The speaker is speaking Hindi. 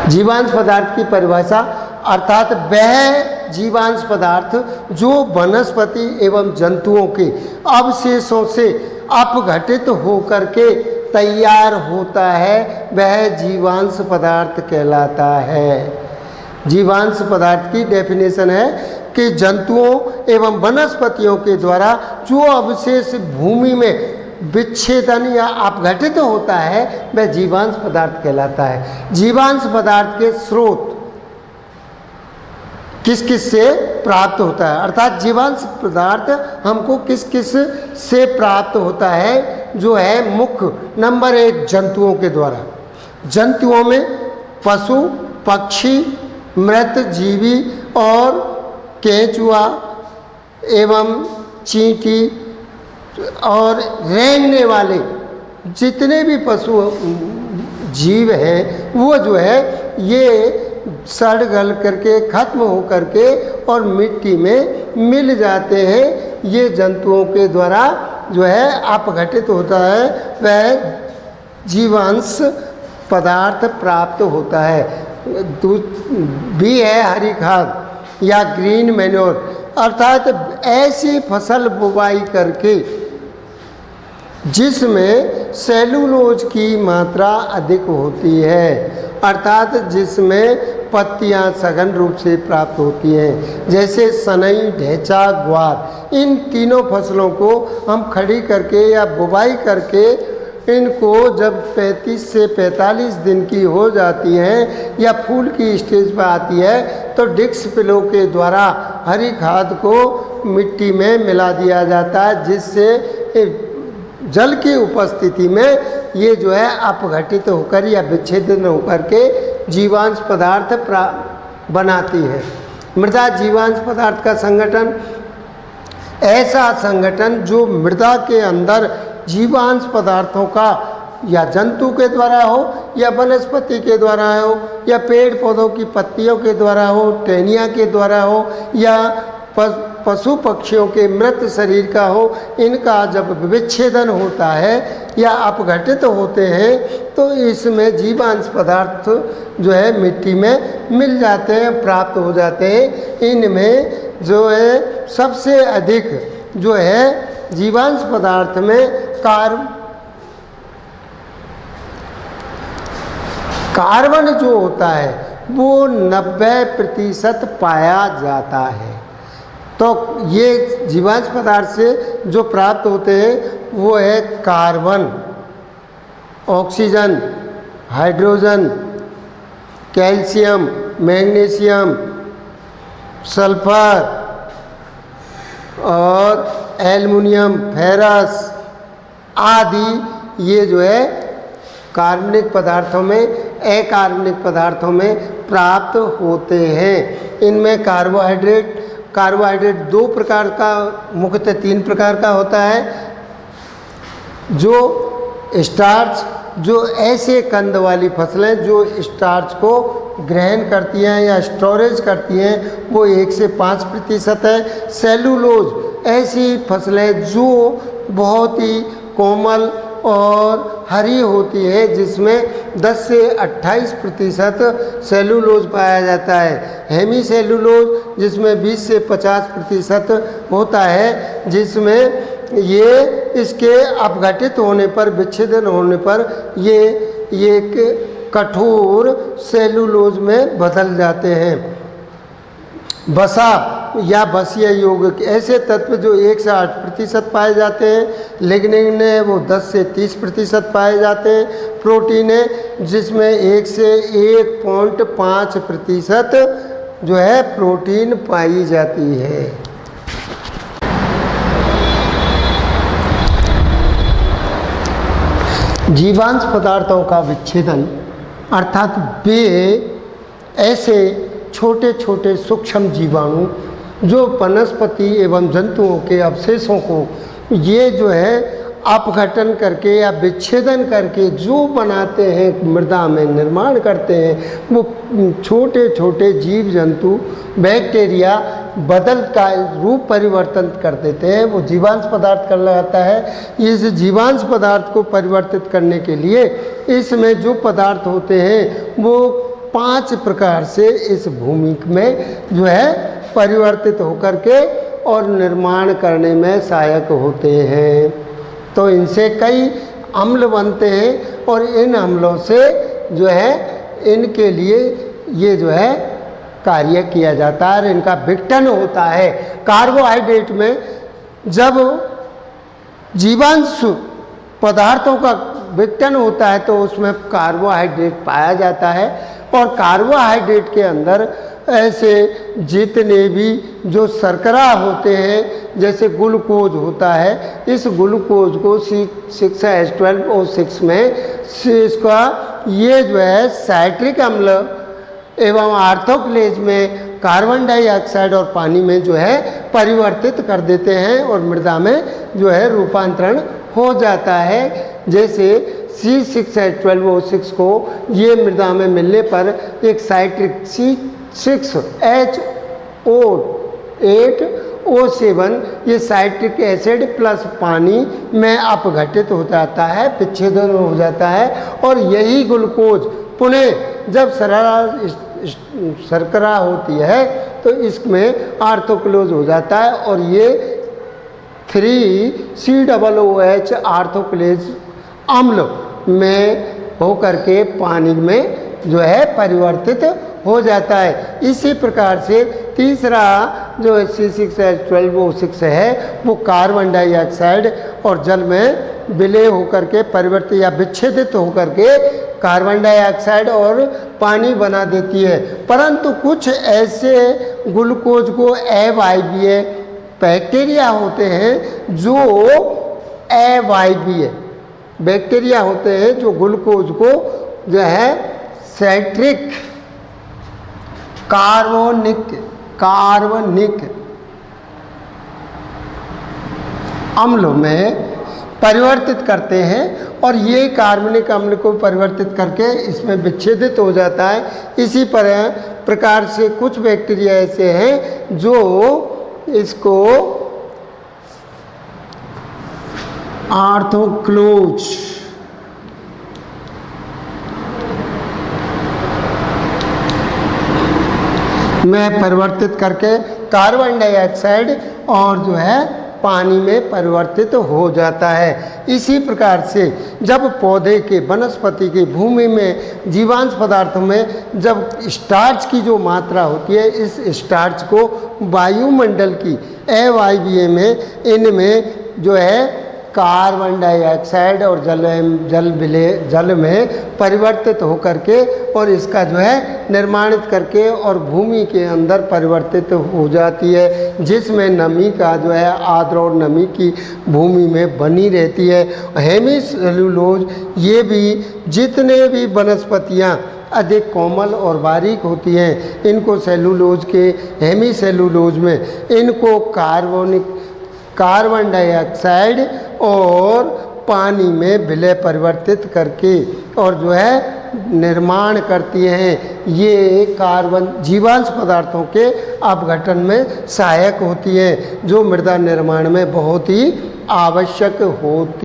जीवांश पदार्थ की परिभाषा अर्थात वह जीवांश पदार्थ जो वनस्पति एवं जंतुओं के अवशेषों से अपघटित होकर के तैयार होता है, वह जीवांश पदार्थ कहलाता है। जीवांश पदार्थ की डेफिनेशन है कि जंतुओं एवं वनस्पतियों के द्वारा जो अवशेष भूमि में विच्छेदन या अपघटित होता है वह जीवांश पदार्थ कहलाता है। जीवांश पदार्थ के स्रोत किस किस से प्राप्त होता है, अर्थात जीवांश पदार्थ हमको किस किस से प्राप्त होता है, जो है मुख्य नंबर 1 जंतुओं के द्वारा। जंतुओं में पशु, पक्षी, मृत जीवी और केंचुआ एवं चींटी और रेंगने वाले जितने भी पशु जीव हैं वो जो है ये सड़ गल करके खत्म हो करके और मिट्टी में मिल जाते हैं। ये जंतुओं के द्वारा जो है अपघटित होता है, वह जीवांश पदार्थ प्राप्त होता है। भी है हरी खाद या ग्रीन मैन्योर, अर्थात ऐसी फसल बुवाई करके जिसमें सेलुलोज की मात्रा अधिक होती है, अर्थात जिसमें पत्तियां सघन रूप से प्राप्त होती हैं, जैसे सनई, ढेंचा, ग्वार। इन तीनों फसलों को हम खड़ी करके या बुवाई करके इनको जब 35 से 45 दिन की हो जाती हैं या फूल की स्टेज पर आती है तो डिक्स पिलो के द्वारा हरी खाद को मिट्टी में मिला दिया जाता है, जिससे जल की उपस्थिति में ये जो है अपघटित होकर या विच्छेदन होकर के जीवांश पदार्थ बनाती है। मृदा जीवांश पदार्थ का संगठन ऐसा संगठन जो मृदा के अंदर जीवांश पदार्थों का या जंतु के द्वारा हो या वनस्पति के द्वारा हो या पेड़ पौधों की पत्तियों के द्वारा हो, टहनियाँ के द्वारा हो या पशु पक्षियों के मृत शरीर का हो, इनका जब विच्छेदन होता है या अपघटित होते हैं तो इसमें जीवांश पदार्थ जो है मिट्टी में मिल जाते हैं, प्राप्त हो जाते हैं। इनमें जो है सबसे अधिक जो है जीवांश पदार्थ में कार्बन जो होता है वो 90% पाया जाता है। तो ये जीवांश पदार्थ से जो प्राप्त होते हैं वो है carbon, oxygen, hydrogen, calcium, magnesium, sulphur और एल्युमिनियम, फेरस आदि। ये जो है कार्बनिक पदार्थों में, अकार्बनिक पदार्थों में प्राप्त होते हैं। इनमें कार्बोहाइड्रेट 2 प्रकार का, मुख्यतः 3 प्रकार का होता है। जो स्टार्च, जो ऐसे कंद वाली फसलें जो स्टार्च को ग्रहण करती हैं या स्टोरेज करती हैं, वो 1 से 5% है। सेलुलोज ऐसी फसलें जो बहुत ही कोमल और हरी होती है, जिसमें 10 से 28% सेलुलोज पाया जाता है। हेमी सेलुलोज जिसमें 20 से 50% होता है, जिसमें ये इसके अपघटित होने पर, विच्छेदन होने पर ये एक कठोर सेलुलोज में बदल जाते हैं। वसा या बसीय यौगिक ऐसे तत्व जो 1 से 8% पाए जाते हैं। लिग्निन है वो 10 से 30% पाए जाते हैं। प्रोटीन है जिसमें 1 से 1.5% जो है प्रोटीन पाई जाती है। जीवांश पदार्थों का विच्छेदन अर्थात वे ऐसे छोटे छोटे सूक्ष्म जीवाणु जो वनस्पति एवं जंतुओं के अवशेषों को ये जो है अपघटन करके या विच्छेदन करके जो बनाते हैं, मृदा में निर्माण करते हैं, वो छोटे छोटे जीव जंतु बैक्टीरिया बदल का रूप परिवर्तन कर देते हैं, वो जीवांश पदार्थ कहलाता है। इस जीवांश पदार्थ को परिवर्तित करने के लिए इसमें जो पदार्थ होते हैं वो 5 प्रकार से इस भूमि में जो है परिवर्तित होकर के और निर्माण करने में सहायक होते हैं। तो इनसे कई अम्ल बनते हैं और इन अम्लों से जो है इनके लिए ये जो है कार्य किया जाता है और इनका विघटन होता है। कार्बोहाइड्रेट में जब जीवांश पदार्थों का विघटन होता है तो उसमें कार्बोहाइड्रेट पाया जाता है और कार्बोहाइड्रेट के अंदर ऐसे जितने भी जो शर्करा होते हैं जैसे ग्लूकोज होता है, इस ग्लूकोज को C6H12O6 में इसका ये जो है साइट्रिक अम्ल एवं आर्थोक्लेज में कार्बन डाइऑक्साइड और पानी में जो है परिवर्तित कर देते हैं और मृदा में जो है रूपांतरण हो जाता है। जैसे C6H12O6 को ये मृदा में मिलने पर एक साइट्रिक C6H8O7 ये साइट्रिक एसिड प्लस पानी में अपघटित हो जाता है, विच्छेदन हो जाता है और यही ग्लूकोज पुनः जब शर्करा होती है तो इसमें आर्थोक्लोज हो जाता है और ये 3COOH आर्थोक्लेज अम्ल में होकर के पानी में जो है परिवर्तित हो जाता है। इसी प्रकार से तीसरा जो C6H12O6 है वो कार्बन डाइऑक्साइड और जल में विलय होकर के परिवर्तित या विच्छेदित होकर के कार्बन डाइऑक्साइड और पानी बना देती है। परंतु कुछ ऐसे ग्लूकोज को अवायवीय बैक्टीरिया होते हैं जो अवायवीय बैक्टीरिया होते हैं जो ग्लूकोज को जो है साइट्रिक कार्बनिक अम्ल में परिवर्तित करते हैं और ये कार्बनिक अम्ल को परिवर्तित करके इसमें विच्छेदित हो जाता है। इसी प्रकार से कुछ बैक्टीरिया ऐसे हैं जो इसको आर्थोक्लोज में परिवर्तित करके कार्बन डाइऑक्साइड और जो है पानी में परिवर्तित हो जाता है। इसी प्रकार से जब पौधे के वनस्पति की भूमि में जीवांश पदार्थों में जब स्टार्च की जो मात्रा होती है, इस स्टार्च को वायुमंडल की अवायवीय में इनमें जो है कार्बन डाइऑक्साइड और जल में परिवर्तित होकर के और इसका जो है निर्माणित करके और भूमि के अंदर परिवर्तित हो जाती है, जिसमें नमी का जो है आर्द्र और नमी की भूमि में बनी रहती है। हेमीसेलुलोज ये भी जितने भी वनस्पतियाँ अधिक कोमल और बारीक होती हैं इनको सेलुलोज के हेमीसेलुलोज में इनको कार्बन डाइऑक्साइड और पानी में विलय परिवर्तित करके और जो है निर्माण करती हैं। ये कार्बन जीवांश पदार्थों के अपघटन में सहायक होती हैं जो मृदा निर्माण में बहुत ही आवश्यक होती